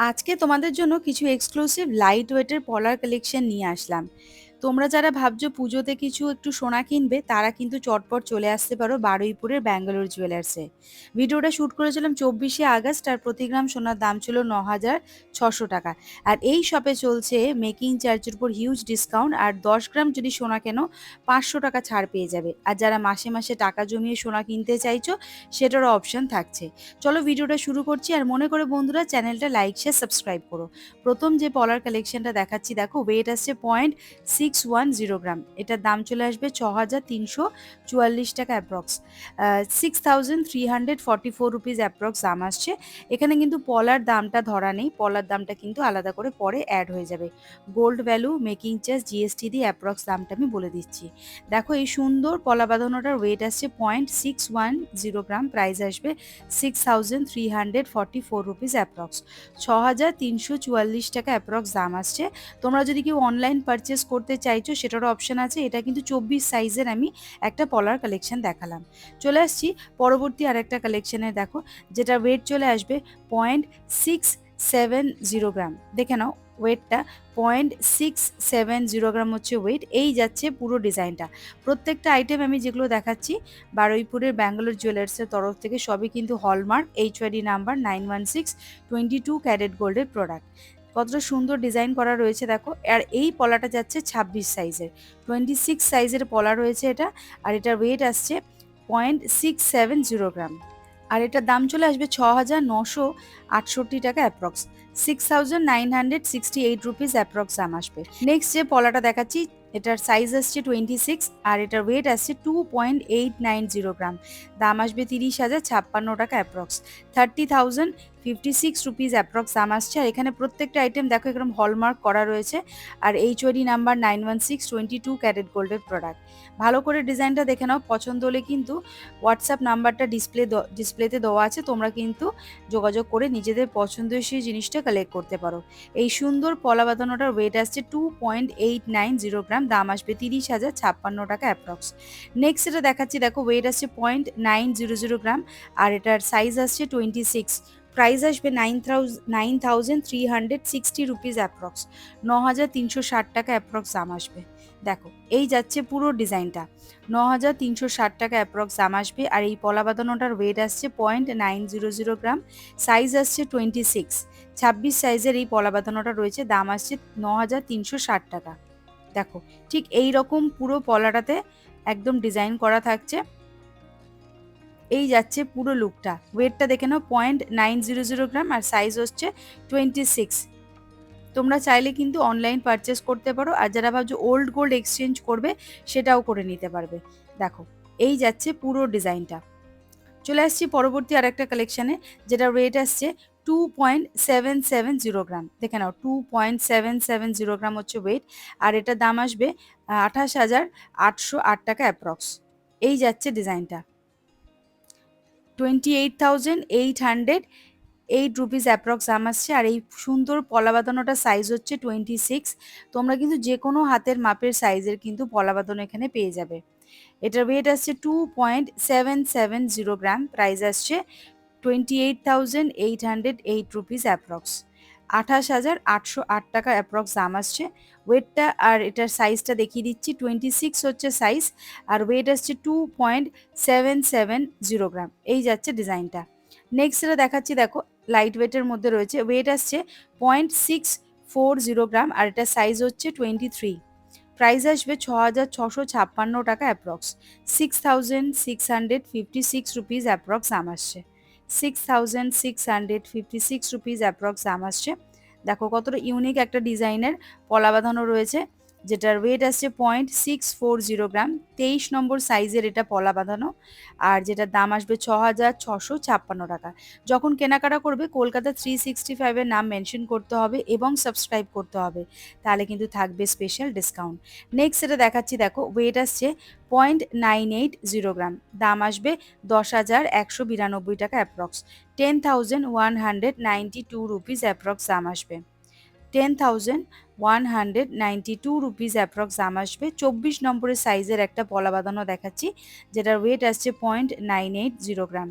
আজকে তোমাদের জন্য কিছু এক্সক্লুসিভ লাইট ওয়েটের পলার কালেকশন নিয়ে আসলাম। তোমরা যারা ভাবছো পুজোতে কিছু একটু সোনা কিনবে তারা কিন্তু চটপট চলে আসতে পারো বারুইপুরের ব্যাঙ্গালোর জুয়েলার্সে। ভিডিওটা শ্যুট করেছিলাম 24শে আগস্ট, আর প্রতি গ্রাম সোনার দাম ছিল 9,600 টাকা। আর এই শপে চলছে মেকিং চার্জের উপর হিউজ ডিসকাউন্ট, আর 10 গ্রাম যদি সোনা কেনো 500 টাকা ছাড় পেয়ে যাবে। আর যারা মাসে মাসে টাকা জমিয়ে সোনা কিনতে চাইছো সেটারও অপশন থাকছে। চলো ভিডিওটা শুরু করছি, আর মনে করে বন্ধুরা চ্যানেলটা লাইক শেয়ার সাবস্ক্রাইব করো। প্রথম যে পলার কালেকশনটা দেখাচ্ছি, দেখো ওয়েট আসছে 0.610 গ্রাম। এটার দাম চলে আসবে 6,344 টাকা অ্যাপ্রক্স, 6,344 রুপিস অ্যাপ্রক্স দাম আসছে। এখানে কিন্তু পলার দামটা ধরা নেই, পলার দামটা কিন্তু আলাদা করে পরে অ্যাড হয়ে যাবে। Gold value, making charge, GST দিয়ে অ্যাপ্রক্স দামটা আমি বলে দিচ্ছি। দেখো এই সুন্দর পলা বাঁধানোটার ওয়েট আসছে 0.610 গ্রাম, প্রাইস আসবে 6,344 অ্যাপ্রক্স, 6,344 টাকা অ্যাপ্রক্স দাম আসছে। তোমরা যদি কেউ অনলাইন পারচেস করতে চাইছো সেটারও অপশন আছে। এটা কিন্তু 24 সাইজের আমি একটা পলার কালেকশন দেখালাম। চলে আসছি পরবর্তী আরেকটা কালেকশনে, দেখো যেটা ওয়েট চলে আসবে 0.670 গ্রাম। দেখে নাও ওয়েটটা 0.670 গ্রাম হচ্ছে ওয়েট। এই যাচ্ছে পুরো ডিজাইনটা। প্রত্যেকটা আইটেম আমি যেগুলো দেখাচ্ছি বারুইপুরের ব্যাঙ্গালোর জুয়েলার্সের তরফ থেকে, সবই কিন্তু হলমার্ক HYD নাম্বার 916 22 ক্যারেট গোল্ডের প্রোডাক্ট। কতটা সুন্দর ডিজাইন করা রয়েছে দেখো। আর এই পলাটা যাচ্ছে 26 সাইজের, 26 সাইজের পলা রয়েছে এটা। আর এটার ওয়েট আসছে 0.670 গ্রাম। আর এটার দাম চলে আসবে 6,968 টাকা অ্যাপ্রক্স, 6,968 রুপিস অ্যাপ্রক্স দাম আসবে। নেক্সট যে পলাটা দেখাচ্ছি এটার সাইজ আসছে 26, আর এটার ওয়েট আসছে 2.890 গ্রাম। দাম আসবে 30,056 টাকা অ্যাপ্রক্স, 30,056 রুপিস অ্যাপ্রক্স দাম আসছে। আর এখানে প্রত্যেকটা আইটেম দেখো এরকম হলমার্ক করা রয়েছে। আর HYD নাম্বার 916 22 ক্যারেট গোল্ডের প্রোডাক্ট। ভালো করে ডিজাইনটা দেখে নাও, পছন্দ হলে কিন্তু হোয়াটসঅ্যাপ নাম্বারটা ডিসপ্লেতে দেওয়া আছে, তোমরা কিন্তু যোগাযোগ করে নিজেদের পছন্দসই জিনিসটা কালেক্ট করতে পারো। এই সুন্দর পলা বাঁধানোটার ওয়েট আসছে 2.890 গ্রাম, দাম আসবে 30,056 টাকা অ্যাপ্রক্স। নেক্সট এটা দেখাচ্ছি, দেখো ওয়েট আসছে 0.900 গ্রাম, আর এটার সাইজ আসছে 26, প্রাইস আসবে 9,360 রুপিস অ্যাপ্রক্স, 9,360 টাকা অ্যাপ্রক্স দাম আসবে। দেখো এই যাচ্ছে পুরো ডিজাইনটা, 9,360 টাকা অ্যাপ্রক্স দাম আসবে। আর এই পলা বাঁধানোটার ওয়েট আসছে 0.900 গ্রাম, সাইজ আসছে 26, 26 সাইজের এই পলা বাঁধানোটা রয়েছে, দাম আসছে 9,360 টাকা। দেখো ঠিক এই রকম পুরো পলাটাতে একদম ডিজাইন করা থাকছে। এই যাচ্ছে পুরো লুকটা। ওয়েটটা দেখে নাও 0.900 গ্রাম, আর সাইজ হচ্ছে 26। তোমরা চাইলে কিন্তু অনলাইন পারচেস করতে পারো, আর যারা ভাবছো ওল্ড গোল্ড এক্সচেঞ্জ করবে সেটাও করে নিতে পারবে। দেখো এই যাচ্ছে পুরো ডিজাইনটা। চলে আসছি পরবর্তী আরেকটা কালেকশানে, যেটা ওয়েট আসছে 2.770 গ্রাম। দেখে নাও 2.770 গ্রাম হচ্ছে ওয়েট। আর এটার দাম আসবে 28,808 টাকা অ্যাপ্রক্স। এই যাচ্ছে ডিজাইনটা, 28,808 রুপিস অ্যাপ্রক্স দাম আসছে। আর এই সুন্দর পলা বাঁধানোটার সাইজ হচ্ছে 26। তোমরা কিন্তু যে কোনো হাতের মাপের সাইজের কিন্তু পলা বাঁধানো এখানে পেয়ে যাবে। এটার ওয়েট আসছে 2.770 গ্রাম, প্রাইস আসছে 28,808 রুপিস অ্যাপ্রক্স, 28,808 টাকা অ্যাপ্রক্স দাম আসছে। ওয়েটটা আর এটার সাইজটা দেখিয়ে দিচ্ছি, 26 হচ্ছে সাইজ, আর ওয়েট আসছে 2.770 গ্রাম। এই যাচ্ছে ডিজাইনটা। নেক্সট যেটা দেখাচ্ছি, দেখো লাইট ওয়েটের মধ্যে রয়েছে, ওয়েট আসছে 0.640 গ্রাম, আর এটার সাইজ হচ্ছে 23। প্রাইস আসবে 6,656 টাকা অ্যাপ্রক্স, 6,656 অ্যাপ্রক্স দাম আসছে, 6,656 অ্যাপ্রক্স দাম আসছে। দেখো কতটা ইউনিক একটা ডিজাইনের পলা বাঁধানো রয়েছে, যেটার ওয়েট আসছে 0.640 গ্রাম, 23 নম্বর সাইজের এটা পলা বাঁধানো। আর যেটার দাম আসবে 6,656 টাকা। যখন কেনাকাটা করবে কলকাতা 365-এর নাম মেনশন করতে হবে এবং সাবস্ক্রাইব করতে হবে, তাহলে কিন্তু থাকবে স্পেশাল ডিসকাউন্ট। নেক্সট যেটা দেখাচ্ছি, দেখো ওয়েট আসছে 0.980 গ্রাম, দাম আসবে 10,192 টাকা অ্যাপ্রক্স, 10,192 রুপিস অ্যাপ্রক্স দাম আসবে, 10,192 রুপিস অ্যাপ্রক্স দাম আসবে। 24 নম্বরের সাইজের একটা পলা বাঁধানো দেখাচ্ছি, যেটার ওয়েট আসছে 0.980 গ্রাম।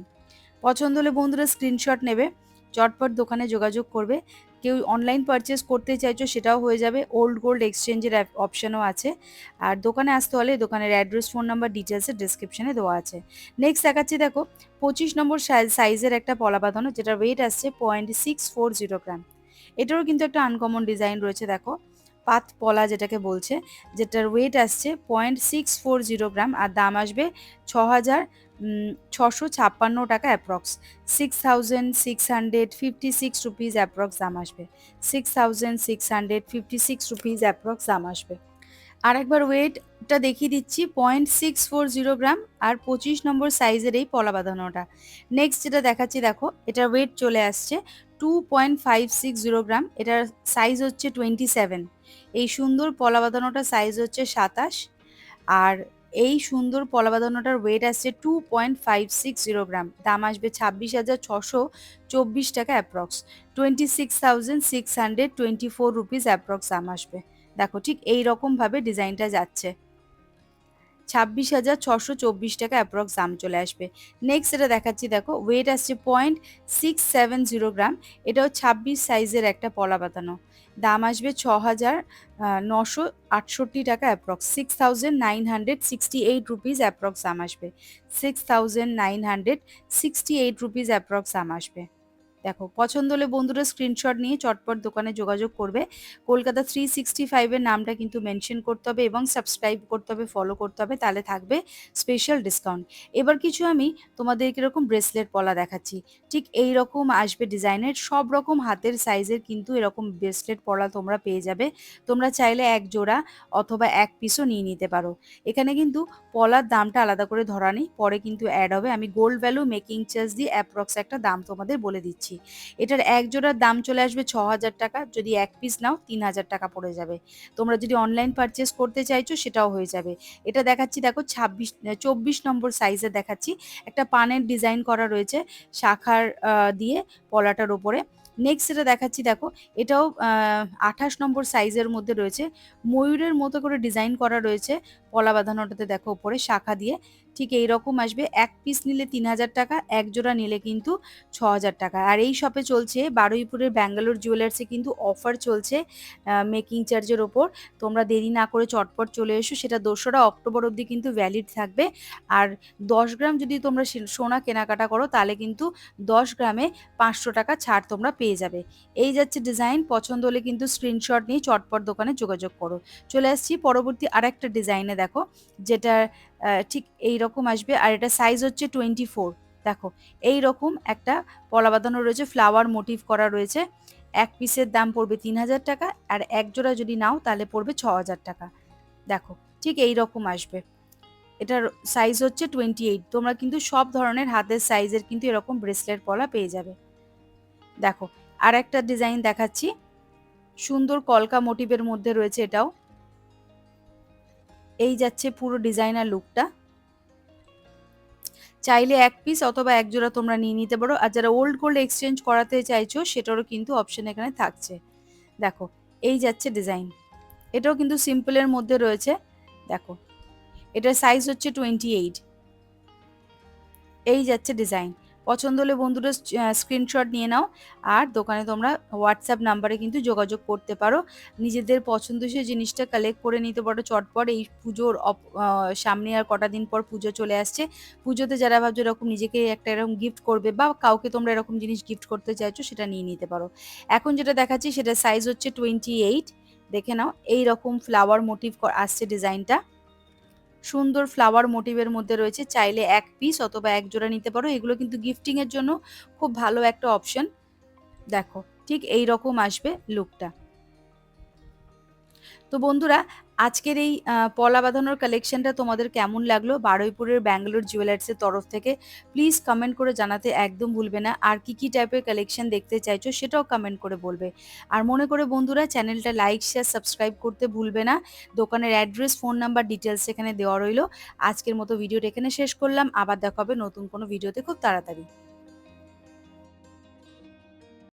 পছন্দ হলে বন্ধুরা স্ক্রিনশট নেবে, চটপট দোকানে যোগাযোগ করবে। কেউ অনলাইন পারচেস করতে চাইছো সেটাও হয়ে যাবে, ওল্ড গোল্ড এক্সচেঞ্জের অপশানও আছে। আর দোকানে আসতে হলে দোকানের অ্যাড্রেস, ফোন নাম্বার, ডিটেলসের ডিসক্রিপশনে দেওয়া আছে। নেক্সট দেখাচ্ছি দেখো 25 নম্বর সাইজের একটা পলা বাঁধানো, যেটা ওয়েট আসছে 0.640 গ্রাম। এটারও কিন্তু একটা আনকমন ডিজাইন রয়েছে, দেখো পাত পলা যেটাকে বলছে, যেটার ওয়েট আসছে 0.640 গ্রাম আর দাম আসবে 6,656 টাকা অ্যাপ্রক্স। 6,656 রুপিস অ্যাপ্রক্স দাম আসবে। 6,656 রুপিস অ্যাপ্রক্স দাম আসবে। আর একবার ওয়েটটা দেখিয়ে দিচ্ছি, 0.640 গ্রাম আর 25 নম্বর সাইজের এই পলা বাঁধানোটা। নেক্সট যেটা দেখাচ্ছি দেখো, এটার ওয়েট চলে আসছে 2.560 গ্রাম, এটার সাইজ হচ্ছে 27। এই সুন্দর পলা বাঁধানোটার সাইজ হচ্ছে 27। আর এই সুন্দর পলা বাঁধানোটার ওয়েট আসছে 2.560 গ্রাম, দাম আসবে 26,624 টাকা অ্যাপ্রক্স। 26,624 রুপিস অ্যাপ্রক্স দাম আসবে। দেখো ঠিক এই রকমভাবে ডিজাইনটা যাচ্ছে, 26,624 টাকা অ্যাপ্রক্স দাম চলে আসবে। নেক্সট এটা দেখাচ্ছি দেখো, ওয়েট আসছে 0.670 গ্রাম, এটাও 26 সাইজের একটা পলা বাঁধানো, দাম আসবে 6,968 টাকা অ্যাপ্রক্স। 6,968 রুপিস অ্যাপ্রক্স দাম আসবে। 6,968 রুপিস অ্যাপ্রক্স দাম আসবে। দেখো পছন্দ হলে বন্ধুরা স্ক্রিনশট নিয়ে চটপট দোকানে যোগাযোগ করবে। কলকাতা 365-এর নামটা কিন্তু মেনশন করতে হবে এবং সাবস্ক্রাইব করতে হবে, ফলো করতে হবে, তাহলে থাকবে স্পেশাল ডিসকাউন্ট। এবার কিছু আমি তোমাদের এরকম ব্রেসলেট পলা দেখাচ্ছি, ঠিক এই রকম আসবে ডিজাইনের, সব রকম হাতের সাইজের কিন্তু এরকম ব্রেসলেট পলা তোমরা পেয়ে যাবে। তোমরা চাইলে এক জোড়া অথবা এক পিসও নিয়ে নিতে পারো। এখানে কিন্তু পলার দামটা আলাদা করে ধরা নেই, পরে কিন্তু অ্যাড হবে। আমি গোল্ড ভ্যালু মেকিং চার্জ দিয়ে অ্যাপ্রক্স একটা দাম তোমাদের বলে দিচ্ছি। এটার এক জোড়ার দাম চলে আসবে 6,000 টাকা, যদি এক পিস নাও 3,000 টাকা পড়ে যাবে। তোমরা যদি অনলাইন পারচেস করতে চাইছো সেটাও হয়ে যাবে। এটা দেখাচ্ছি দেখো 24 নম্বর সাইজে দেখাচ্ছি, একটা পানের ডিজাইন করা রয়েছে শাখার দিয়ে পলাটার ওপরে। নেক্সট এটা দেখাচ্ছি দেখো, এটাও 28 নম্বর সাইজের মধ্যে রয়েছে, ময়ূরের মতো করে ডিজাইন করা রয়েছে পলা বাঁধানোটাতে, দেখো ওপরে শাখা দিয়ে। ঠিক এইরকম আসবে, এক পিস নিলে 3,000 টাকা, এক জোড়া নিলে কিন্তু 6,000 টাকা। আর এই শপে চলছে বারুইপুরের ব্যাঙ্গালোর জুয়েলার্সে কিন্তু অফার চলছে মেকিং চার্জের ওপর। তোমরা দেরি না করে চটপট চলে এসো, সেটা 2রা অক্টোবর অবধি কিন্তু ভ্যালিড থাকবে। আর 10 গ্রাম যদি তোমরা সোনা কেনাকাটা করো তাহলে কিন্তু 10 গ্রামে 500 টাকা ছাড় তোমরা পেয়ে যাবে। এই যাচ্ছে ডিজাইন, পছন্দ হলে কিন্তু স্ক্রিনশট নিয়ে চটপট দোকানে যোগাযোগ করো। চলে আসছি পরবর্তী আরেকটা ডিজাইনে, দেখো যেটা ঠিক এই রকম আসবে আর এটা সাইজ হচ্ছে 24। দেখো এই রকম একটা পলা বাঁধানো রয়েছে, ফ্লাওয়ার মোটিভ করা রয়েছে। এক পিসের দাম পড়বে 3,000 টাকা আর এক জোড়া যদি নাও তাহলে পড়বে 6,000 টাকা। দেখো ঠিক এই রকম আসবে, এটার সাইজ হচ্ছে 28। তোমরা কিন্তু সব ধরনের হাতের সাইজের কিন্তু এরকম ব্রেসলেট পলা পেয়ে যাবে। দেখো আর একটা ডিজাইন দেখাচ্ছি, সুন্দর কলকা মোটিভের মধ্যে রয়েছে, এটাও এই যাচ্ছে পুরো ডিজাইনার লুকটা। চাইলে এক পিস অথবা এক জোড়া তোমরা নিয়ে নিতে পারো। আর যারা ওল্ড গোল্ড এক্সচেঞ্জ করাতে চাইছো সেটারও কিন্তু অপশন এখানে থাকছে। দেখো এই যাচ্ছে ডিজাইন, এটাও কিন্তু সিম্পলের মধ্যে রয়েছে। দেখো এটার সাইজ হচ্ছে 28। এই যাচ্ছে ডিজাইন, পছন্দ হলে বন্ধুরা স্ক্রিনশট নিয়ে নাও আর দোকানে তোমরা হোয়াটসঅ্যাপ নাম্বারে কিন্তু যোগাযোগ করতে পারো। নিজেদের পছন্দসই জিনিসটা কালেক্ট করে নিতে পারো চটপট। এই পুজোর সামনে আর কটা দিন পর পুজো চলে আসছে, পুজোতে যারা ভাবছো এরকম নিজেকে একটা এরকম গিফট করবে বা কাউকে তোমরা এরকম জিনিস গিফট করতে চাইছো সেটা নিয়ে নিতে পারো। এখন যেটা দেখাচ্ছি সেটা সাইজ হচ্ছে 28। দেখে নাও এই রকম ফ্লাওয়ার মোটিভ আসছে ডিজাইনটা, সুন্দর ফ্লাওয়ার মোটিভের মধ্যে রয়েছে। চাইলে এক পিস অথবা এক জোড়া নিতে পারো, এগুলো কিন্তু গিফটিং এর জন্য খুব ভালো একটা অপশন। দেখো ঠিক এই রকম আসবে লুকটা। তো বন্ধুরা আজকের এই পলা বাঁধানোর কালেকশনটা তোমাদের কেমন লাগলো বারুইপুরের ব্যাঙ্গালোর জুয়েলার্সের তরফ থেকে, প্লিজ কমেন্ট করে জানাতে একদম ভুলবে না। আর কি কি টাইপের কালেকশন দেখতে চাইছো সেটাও কমেন্ট করে বলবে। আর মনে করে বন্ধুরা চ্যানেলটা লাইক শেয়ার সাবস্ক্রাইব করতে ভুলবে না। দোকানের অ্যাড্রেস, ফোন নাম্বার, ডিটেলস এখানে দেওয়া রইলো। আজকের মতো ভিডিওটা এখানে শেষ করলাম, আবার দেখা হবে নতুন কোনো ভিডিওতে খুব তাড়াতাড়ি।